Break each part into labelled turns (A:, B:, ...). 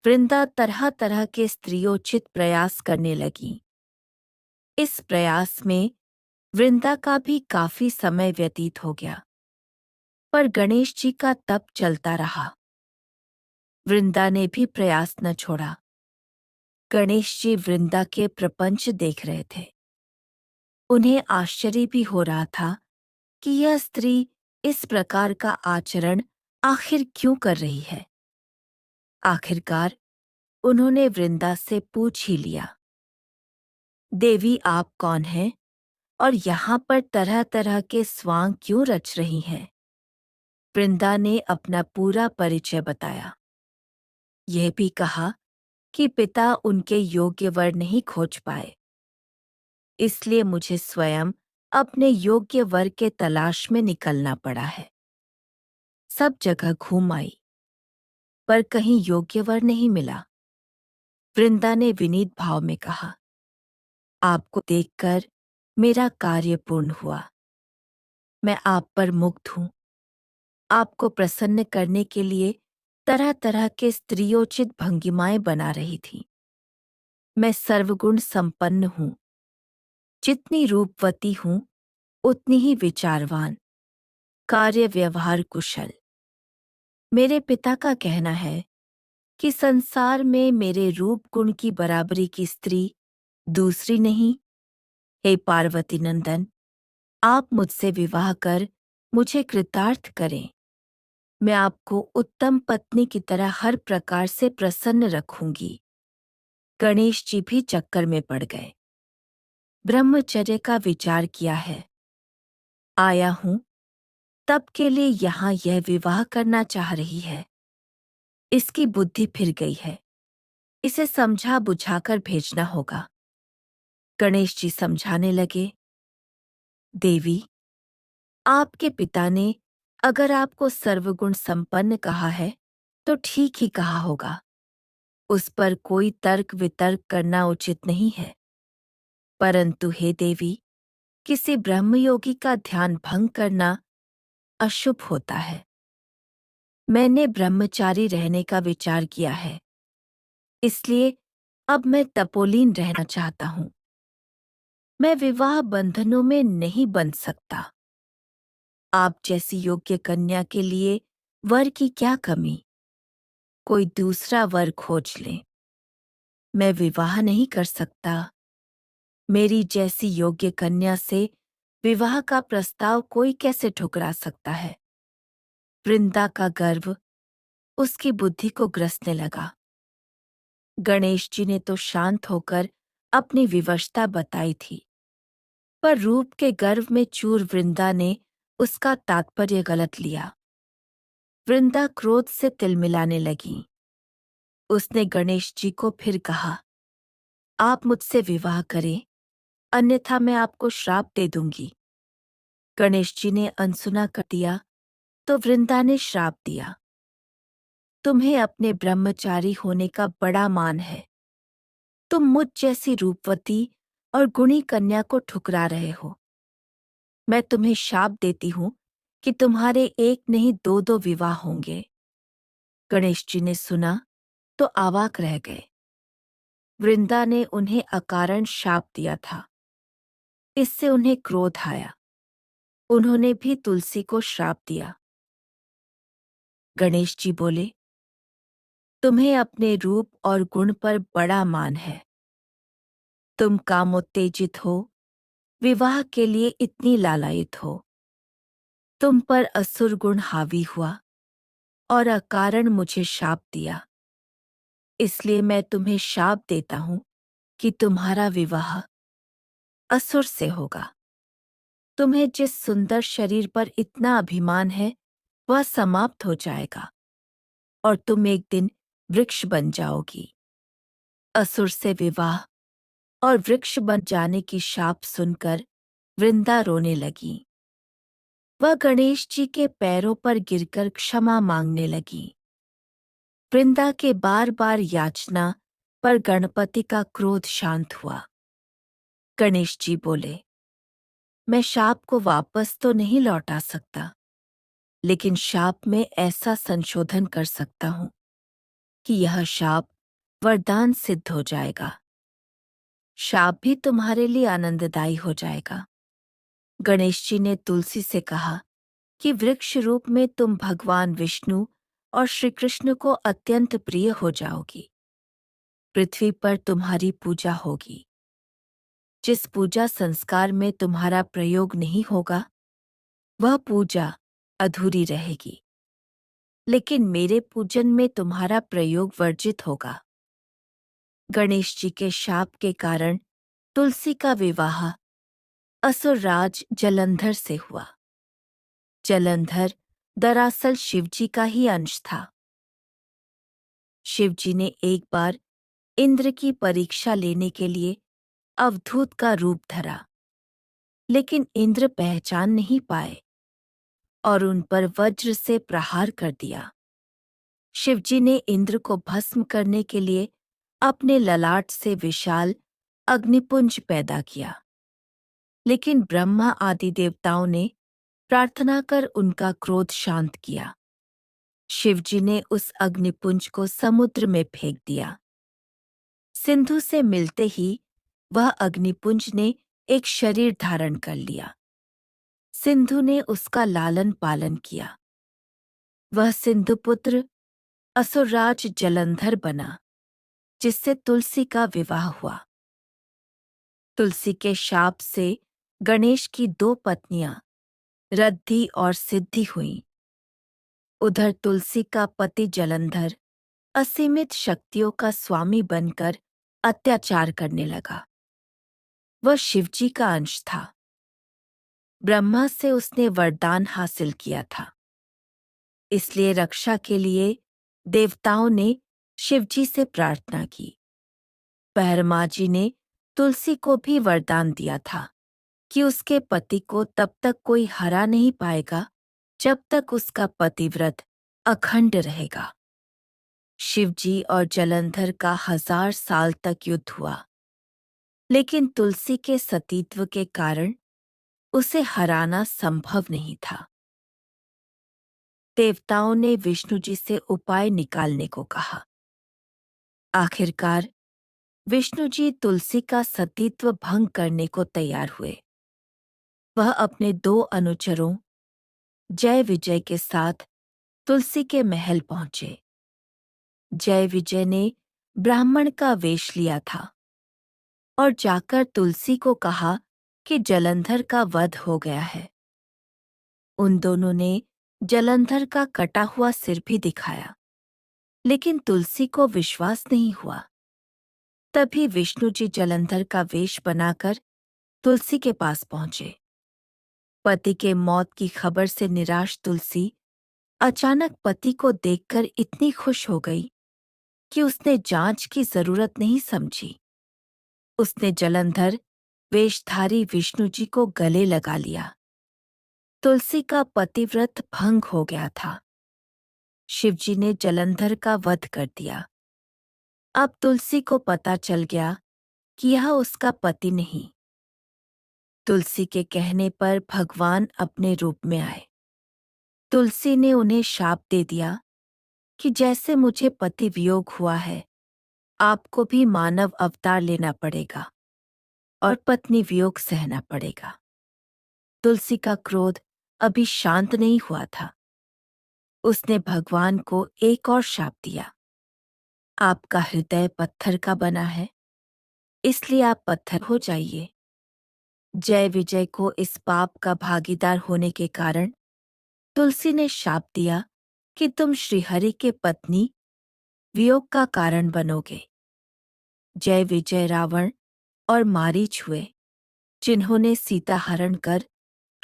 A: वृंदा तरह तरह के स्त्रियोचित प्रयास करने लगी। इस प्रयास में वृंदा का भी काफी समय व्यतीत हो गया, पर गणेश जी का तप चलता रहा। वृंदा ने भी प्रयास न छोड़ा। गणेश जी वृंदा के प्रपंच देख रहे थे। उन्हें आश्चर्य भी हो रहा था कि यह स्त्री इस प्रकार का आचरण आखिर क्यों कर रही है। आखिरकार उन्होंने वृंदा से पूछ ही लिया, देवी आप कौन हैं और यहाँ पर तरह तरह के स्वांग क्यों रच रही हैं? वृंदा ने अपना पूरा परिचय बताया। यह भी कहा कि पिता उनके योग्य वर नहीं खोज पाए, इसलिए मुझे स्वयं अपने योग्य वर के तलाश में निकलना पड़ा है। सब जगह घूम आई, पर कहीं योग्य वर नहीं मिला। वृंदा ने विनीत भाव में कहा, आपको देखकर मेरा कार्य पूर्ण हुआ। मैं आप पर मुग्ध हूं। आपको प्रसन्न करने के लिए तरह तरह के स्त्रियोचित भंगिमाएं बना रही थी। मैं सर्वगुण संपन्न हूं। जितनी रूपवती हूं उतनी ही विचारवान, कार्य व्यवहार कुशल। मेरे पिता का कहना है कि संसार में मेरे रूप गुण की बराबरी की स्त्री दूसरी नहीं। हे पार्वती नंदन, आप मुझसे विवाह कर मुझे कृतार्थ करें। मैं आपको उत्तम पत्नी की तरह हर प्रकार से प्रसन्न रखूंगी। गणेश जी भी चक्कर में पड़ गए। ब्रह्मचर्य का विचार किया है। आया हूं तब के लिए यहां यह विवाह करना चाह रही है। इसकी बुद्धि फिर गई है। इसे समझा बुझाकर भेजना होगा। गणेश जी समझाने लगे, देवी, आपके पिता ने अगर आपको सर्वगुण संपन्न कहा है तो ठीक ही कहा होगा। उस पर कोई तर्क वितर्क करना उचित नहीं है। परंतु हे देवी, किसी ब्रह्मयोगी का ध्यान भंग करना अशुभ होता है। मैंने ब्रह्मचारी रहने का विचार किया है, इसलिए अब मैं तपोलीन रहना चाहता हूं। मैं विवाह बंधनों में नहीं बंध सकता। आप जैसी योग्य कन्या के लिए वर की क्या कमी? कोई दूसरा वर खोज ले। मैं विवाह नहीं कर सकता। मेरी जैसी योग्य कन्या से विवाह का प्रस्ताव कोई कैसे ठुकरा सकता है? वृंदा का गर्व उसकी बुद्धि को ग्रसने लगा। गणेश जी ने तो शांत होकर अपनी विवशता बताई थी, पर रूप के गर्व में चूर वृंदा ने उसका तात्पर्य गलत लिया। वृंदा क्रोध से तिलमिलाने लगी। उसने गणेश जी को फिर कहा, आप मुझसे विवाह करें, अन्यथा मैं आपको श्राप दे दूंगी। गणेश जी ने अनसुना कर दिया तो वृंदा ने श्राप दिया, तुम्हें अपने ब्रह्मचारी होने का बड़ा मान है। तुम मुझ जैसी रूपवती और गुणी कन्या को ठुकरा रहे हो। मैं तुम्हें शाप देती हूं कि तुम्हारे एक नहीं दो दो विवाह होंगे। गणेश जी ने सुना तो अवाक रह गए। वृंदा ने उन्हें अकारण शाप दिया था। इससे उन्हें क्रोध आया। उन्होंने भी तुलसी को श्राप दिया। गणेश जी बोले, तुम्हें अपने रूप और गुण पर बड़ा मान है। तुम कामोत्तेजित हो, विवाह के लिए इतनी लालायित हो। तुम पर असुर गुण हावी हुआ और अकारण मुझे शाप दिया। इसलिए मैं तुम्हें शाप देता हूं कि तुम्हारा विवाह असुर से होगा। तुम्हें जिस सुंदर शरीर पर इतना अभिमान है वह समाप्त हो जाएगा और तुम एक दिन वृक्ष बन जाओगी। असुर से विवाह और वृक्ष बन जाने की शाप सुनकर वृंदा रोने लगी। वह गणेश जी के पैरों पर गिरकर क्षमा मांगने लगी। वृंदा के बार बार याचना पर गणपति का क्रोध शांत हुआ। गणेश जी बोले, मैं शाप को वापस तो नहीं लौटा सकता, लेकिन शाप में ऐसा संशोधन कर सकता हूं कि यह शाप वरदान सिद्ध हो जाएगा। शाप भी तुम्हारे लिए आनंददायी हो जाएगा। गणेश जी ने तुलसी से कहा कि वृक्ष रूप में तुम भगवान विष्णु और श्री कृष्ण को अत्यंत प्रिय हो जाओगी। पृथ्वी पर तुम्हारी पूजा होगी। जिस पूजा संस्कार में तुम्हारा प्रयोग नहीं होगा, वह पूजा अधूरी रहेगी। लेकिन मेरे पूजन में तुम्हारा प्रयोग वर्जित होगा। गणेश जी के शाप के कारण तुलसी का विवाह असुरराज जलंधर से हुआ। जलंधर दरअसल शिवजी का ही अंश था। शिवजी ने एक बार इंद्र की परीक्षा लेने के लिए अवधूत का रूप धरा, लेकिन इंद्र पहचान नहीं पाए और उन पर वज्र से प्रहार कर दिया। शिवजी ने इंद्र को भस्म करने के लिए अपने ललाट से विशाल अग्निपुंज पैदा किया, लेकिन ब्रह्मा आदि देवताओं ने प्रार्थना कर उनका क्रोध शांत किया। शिवजी ने उस अग्निपुंज को समुद्र में फेंक दिया। सिंधु से मिलते ही वह अग्निपुंज ने एक शरीर धारण कर लिया। सिंधु ने उसका लालन पालन किया। वह सिंधुपुत्र असुरराज जलंधर बना, जिससे तुलसी का विवाह हुआ। तुलसी के शाप से गणेश की 2 पत्नियां रद्धि और सिद्धि हुईं। उधर तुलसी का पति जलंधर असीमित शक्तियों का स्वामी बनकर अत्याचार करने लगा। वह शिवजी का अंश था। ब्रह्मा से उसने वरदान हासिल किया था। इसलिए रक्षा के लिए देवताओं ने शिवजी से प्रार्थना की। ब्रह्मा जी ने तुलसी को भी वरदान दिया था कि उसके पति को तब तक कोई हरा नहीं पाएगा जब तक उसका पतिव्रत अखंड रहेगा। शिवजी और जलंधर का 1000 साल तक युद्ध हुआ, लेकिन तुलसी के सतीत्व के कारण उसे हराना संभव नहीं था। देवताओं ने विष्णु जी से उपाय निकालने को कहा। आखिरकार विष्णु जी तुलसी का सतीत्व भंग करने को तैयार हुए। वह अपने 2 अनुचरों जय विजय के साथ तुलसी के महल पहुंचे। जय विजय ने ब्राह्मण का वेश लिया था और जाकर तुलसी को कहा कि जलंधर का वध हो गया है। उन दोनों ने जलंधर का कटा हुआ सिर भी दिखाया, लेकिन तुलसी को विश्वास नहीं हुआ। तभी विष्णु जी जलंधर का वेश बनाकर तुलसी के पास पहुंचे। पति के मौत की खबर से निराश तुलसी अचानक पति को देखकर इतनी खुश हो गई कि उसने जांच की जरूरत नहीं समझी। उसने जलंधर वेशधारी विष्णु जी को गले लगा लिया। तुलसी का पतिव्रत भंग हो गया था। शिवजी ने जलंधर का वध कर दिया। अब तुलसी को पता चल गया कि यह उसका पति नहीं। तुलसी के कहने पर भगवान अपने रूप में आए। तुलसी ने उन्हें शाप दे दिया कि जैसे मुझे पति वियोग हुआ है, आपको भी मानव अवतार लेना पड़ेगा और पत्नी वियोग सहना पड़ेगा। तुलसी का क्रोध अभी शांत नहीं हुआ था। उसने भगवान को एक और शाप दिया। आपका हृदय पत्थर का बना है, इसलिए आप पत्थर हो जाइए। जय विजय को इस पाप का भागीदार होने के कारण तुलसी ने शाप दिया कि तुम श्रीहरि के पत्नी वियोग का कारण बनोगे। जय विजय रावण और मारीच हुए, जिन्होंने सीता हरण कर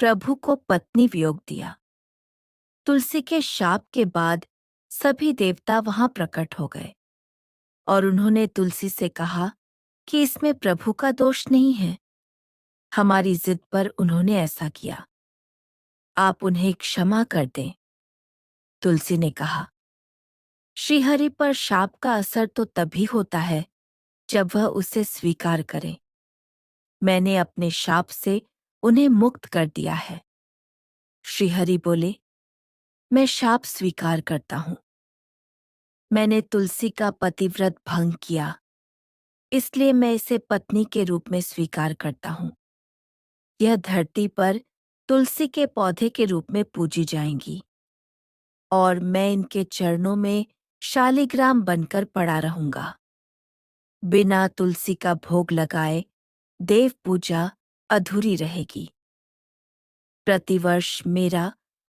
A: प्रभु को पत्नी वियोग दिया। तुलसी के शाप के बाद सभी देवता वहां प्रकट हो गए और उन्होंने तुलसी से कहा कि इसमें प्रभु का दोष नहीं है। हमारी जिद पर उन्होंने ऐसा किया। आप उन्हें क्षमा कर दें। तुलसी ने कहा, श्रीहरि पर शाप का असर तो तभी होता है जब वह उसे स्वीकार करे। मैंने अपने शाप से उन्हें मुक्त कर दिया है। श्रीहरि बोले, मैं शाप स्वीकार करता हूं। मैंने तुलसी का पतिव्रत भंग किया, इसलिए मैं इसे पत्नी के रूप में स्वीकार करता हूँ। यह धरती पर तुलसी के पौधे के रूप में पूजी जाएंगी और मैं इनके चरणों में शालिग्राम बनकर पड़ा रहूंगा। बिना तुलसी का भोग लगाए देव पूजा अधूरी रहेगी। प्रतिवर्ष मेरा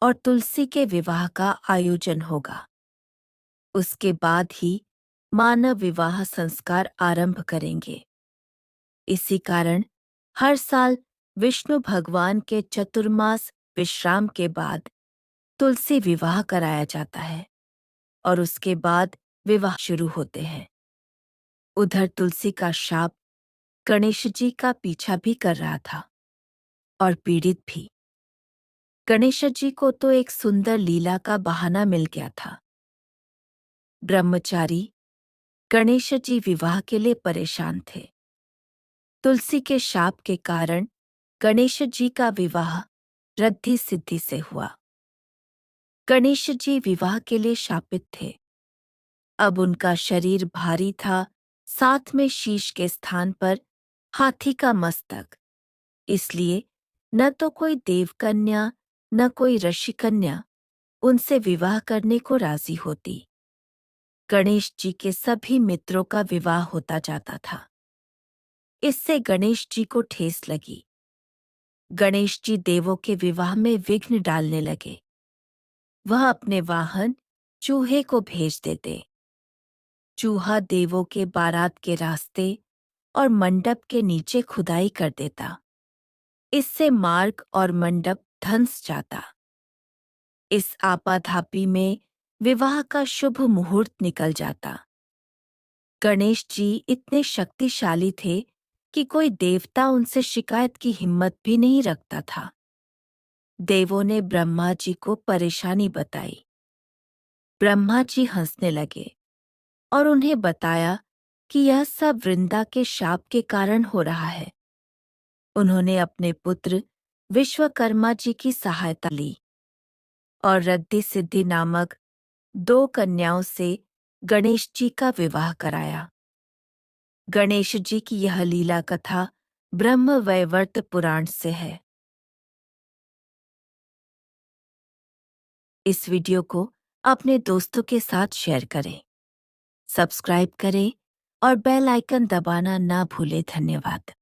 A: और तुलसी के विवाह का आयोजन होगा। उसके बाद ही मानव विवाह संस्कार आरंभ करेंगे। इसी कारण हर साल विष्णु भगवान के चतुर्मास विश्राम के बाद तुलसी विवाह कराया जाता है और उसके बाद विवाह शुरू होते हैं। उधर तुलसी का शाप गणेश जी का पीछा भी कर रहा था और पीड़ित भी। गणेश जी को तो एक सुंदर लीला का बहाना मिल गया था। ब्रह्मचारी गणेश जी विवाह के लिए परेशान थे। तुलसी के शाप के कारण गणेश जी का विवाह रद्दी सिद्धि से हुआ। गणेश जी विवाह के लिए शापित थे। अब उनका शरीर भारी था, साथ में शीश के स्थान पर हाथी का मस्तक। इसलिए न तो कोई देवकन्या न कोई ऋषिकन्या उनसे विवाह करने को राजी होती। गणेश जी के सभी मित्रों का विवाह होता जाता था। इससे गणेश जी को ठेस लगी। गणेश जी देवों के विवाह में विघ्न डालने लगे। वह अपने वाहन चूहे को भेज देते। चूहा देवों के बारात के रास्ते और मंडप के नीचे खुदाई कर देता। इससे मार्ग और मंडप धंस जाता। इस आपाधापी में विवाह का शुभ मुहूर्त निकल जाता। गणेश जी इतने शक्तिशाली थे कि कोई देवता उनसे शिकायत की हिम्मत भी नहीं रखता था। देवों ने ब्रह्मा जी को परेशानी बताई। ब्रह्मा जी हंसने लगे और उन्हें बताया कि यह सब वृंदा के शाप के कारण हो रहा है। उन्होंने अपने पुत्र विश्वकर्मा जी की सहायता ली और रद्दी सिद्धि नामक 2 कन्याओं से गणेश जी का विवाह कराया। गणेश जी की यह लीला कथा ब्रह्मवैवर्त पुराण से है। इस वीडियो को अपने दोस्तों के साथ शेयर करें, सब्सक्राइब करें और बेल आइकन दबाना ना भूलें। धन्यवाद।